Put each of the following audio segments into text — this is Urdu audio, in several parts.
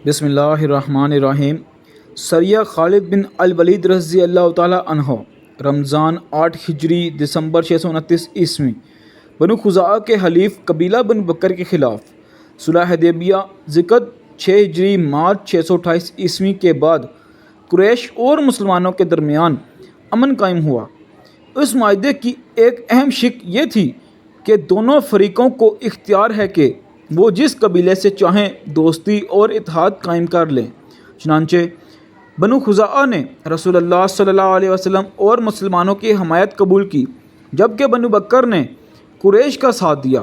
بسم اللہ الرحمن الرحیم۔ سریہ خالد بن الولید رضی اللہ تعالی عنہ، رمضان 8 ہجری دسمبر 629 عیسوی، بنو خزاعہ کے حلیف قبیلہ بنو بکر کے خلاف صلح حدیبیہ ذکر 6 ہجری مارچ 628 عیسوی کے بعد قریش اور مسلمانوں کے درمیان امن قائم ہوا۔ اس معاہدے کی ایک اہم شق یہ تھی کہ دونوں فریقوں کو اختیار ہے کہ وہ جس قبیلے سے چاہیں دوستی اور اتحاد قائم کر لیں۔ چنانچہ بنو خزاعہ نے رسول اللہ صلی اللہ علیہ وسلم اور مسلمانوں کی حمایت قبول کی، جبکہ بنو بکر نے قریش کا ساتھ دیا۔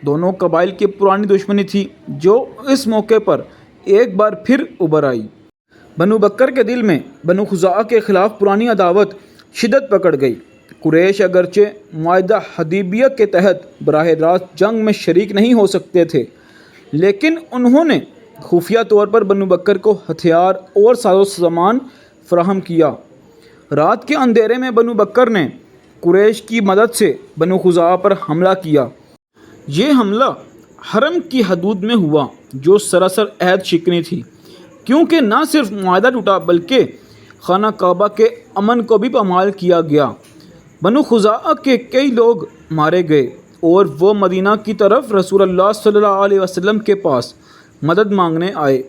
دونوں قبائل کی پرانی دشمنی تھی جو اس موقع پر ایک بار پھر ابھر آئی۔ بنو بکر کے دل میں بنو خزاعہ کے خلاف پرانی عداوت شدت پکڑ گئی۔ قریش اگرچہ معاہدہ حدیبیہ کے تحت براہ راست جنگ میں شریک نہیں ہو سکتے تھے، لیکن انہوں نے خفیہ طور پر بنو بکر کو ہتھیار اور ساز و سامان فراہم کیا۔ رات کے اندھیرے میں بنو بکر نے قریش کی مدد سے بنو خزاعہ پر حملہ کیا۔ یہ حملہ حرم کی حدود میں ہوا، جو سراسر عہد شکنی تھی، کیونکہ نہ صرف معاہدہ ٹوٹا بلکہ خانہ کعبہ کے امن کو بھی پامال کیا گیا۔ بنو خزاعہ کے کئی لوگ مارے گئے اور وہ مدینہ کی طرف رسول اللہ صلی اللہ علیہ وسلم کے پاس مدد مانگنے آئے۔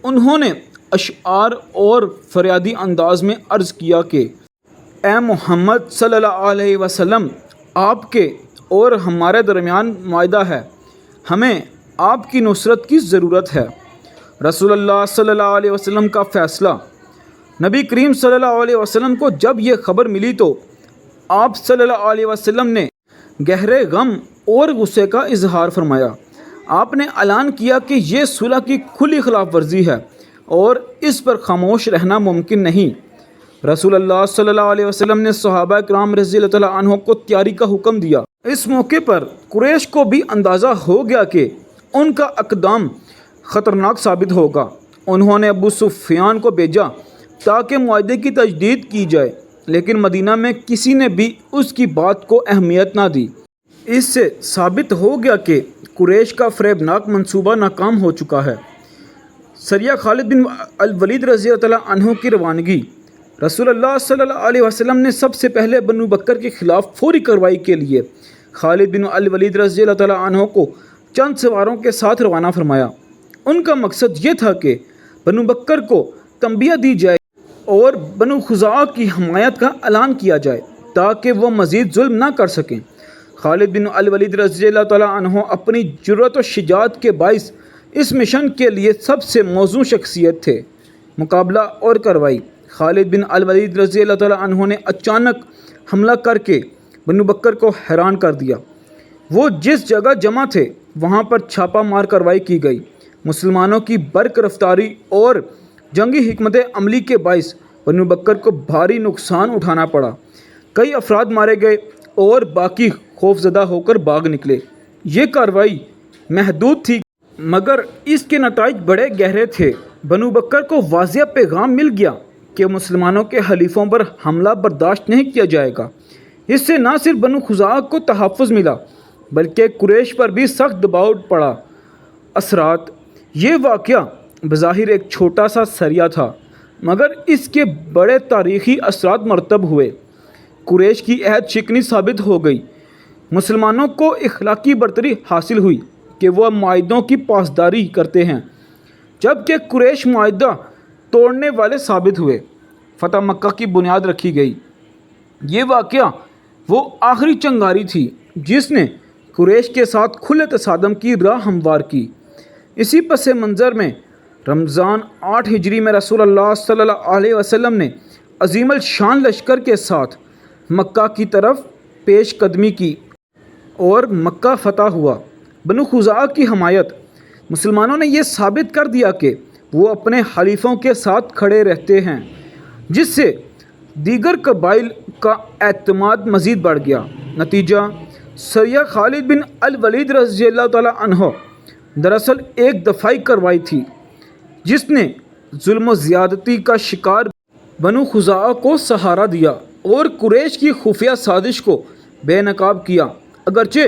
انہوں نے اشعار اور فریادی انداز میں عرض کیا کہ اے محمد صلی اللہ علیہ وسلم، آپ کے اور ہمارے درمیان معاہدہ ہے، ہمیں آپ کی نصرت کی ضرورت ہے۔ رسول اللہ صلی اللہ علیہ وسلم کا فیصلہ۔ نبی کریم صلی اللہ علیہ وسلم کو جب یہ خبر ملی تو آپ صلی اللہ علیہ وسلم نے گہرے غم اور غصے کا اظہار فرمایا۔ آپ نے اعلان کیا کہ یہ صلح کی کھلی خلاف ورزی ہے اور اس پر خاموش رہنا ممکن نہیں۔ رسول اللہ صلی اللہ علیہ وسلم نے صحابہ کرام رضی اللہ تعالیٰ عنہ کو تیاری کا حکم دیا۔ اس موقع پر قریش کو بھی اندازہ ہو گیا کہ ان کا اقدام خطرناک ثابت ہوگا۔ انہوں نے ابو سفیان کو بھیجا تاکہ معاہدے کی تجدید کی جائے، لیکن مدینہ میں کسی نے بھی اس کی بات کو اہمیت نہ دی۔ اس سے ثابت ہو گیا کہ قریش کا فریبناک منصوبہ ناکام ہو چکا ہے۔ سریہ خالد بن الولید رضی اللہ تعالیٰ عنہ کی روانگی۔ رسول اللہ صلی اللہ علیہ وسلم نے سب سے پہلے بنو بکر کے خلاف فوری کارروائی کے لیے خالد بن الولید رضی اللہ تعالیٰ عنہ کو چند سواروں کے ساتھ روانہ فرمایا۔ ان کا مقصد یہ تھا کہ بنو بکر کو تنبیہ دی جائے اور بنو خزاعہ کی حمایت کا اعلان کیا جائے تاکہ وہ مزید ظلم نہ کر سکیں۔ خالد بن الولید رضی اللہ تعالیٰ عنہ اپنی جرأت و شجاعت کے باعث اس مشن کے لیے سب سے موزوں شخصیت تھے۔ مقابلہ اور کارروائی۔ خالد بن الولید رضی اللہ تعالیٰ عنہ نے اچانک حملہ کر کے بنو بکر کو حیران کر دیا۔ وہ جس جگہ جمع تھے وہاں پر چھاپہ مار کارروائی کی گئی۔ مسلمانوں کی برق رفتاری اور جنگی حکمت عملی کے باعث بنو بکر کو بھاری نقصان اٹھانا پڑا۔ کئی افراد مارے گئے اور باقی خوف زدہ ہو کر بھاگ نکلے۔ یہ کارروائی محدود تھی مگر اس کے نتائج بڑے گہرے تھے۔ بنو بکر کو واضح پیغام مل گیا کہ مسلمانوں کے حلیفوں پر حملہ برداشت نہیں کیا جائے گا۔ اس سے نہ صرف بنو خزاعہ کو تحفظ ملا بلکہ قریش پر بھی سخت دباؤ پڑا۔ اثرات۔ یہ واقعہ بظاہر ایک چھوٹا سا سریہ تھا مگر اس کے بڑے تاریخی اثرات مرتب ہوئے۔ قریش کی عہد شکنی ثابت ہو گئی۔ مسلمانوں کو اخلاقی برتری حاصل ہوئی کہ وہ معاہدوں کی پاسداری کرتے ہیں، جبکہ قریش معاہدہ توڑنے والے ثابت ہوئے۔ فتح مکہ کی بنیاد رکھی گئی۔ یہ واقعہ وہ آخری چنگاری تھی جس نے قریش کے ساتھ کھلے تصادم کی راہ ہموار کی۔ اسی پس منظر میں رمضان 8 ہجری میں رسول اللہ صلی اللہ علیہ وسلم نے عظیم الشان لشکر کے ساتھ مکہ کی طرف پیش قدمی کی اور مکہ فتح ہوا۔ بنو خزاعہ کی حمایت۔ مسلمانوں نے یہ ثابت کر دیا کہ وہ اپنے حلیفوں کے ساتھ کھڑے رہتے ہیں، جس سے دیگر قبائل کا اعتماد مزید بڑھ گیا۔ نتیجہ، سریہ خالد بن الولید رضی اللہ تعالیٰ عنہ دراصل ایک دفاعی کارروائی تھی جس نے ظلم و زیادتی کا شکار بنو خزاعہ کو سہارا دیا اور قریش کی خفیہ سازش کو بے نقاب کیا۔ اگرچہ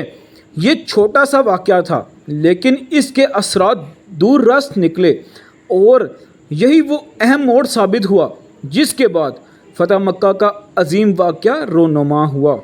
یہ چھوٹا سا واقعہ تھا لیکن اس کے اثرات دور رس نکلے اور یہی وہ اہم موڑ ثابت ہوا جس کے بعد فتح مکہ کا عظیم واقعہ رونما ہوا۔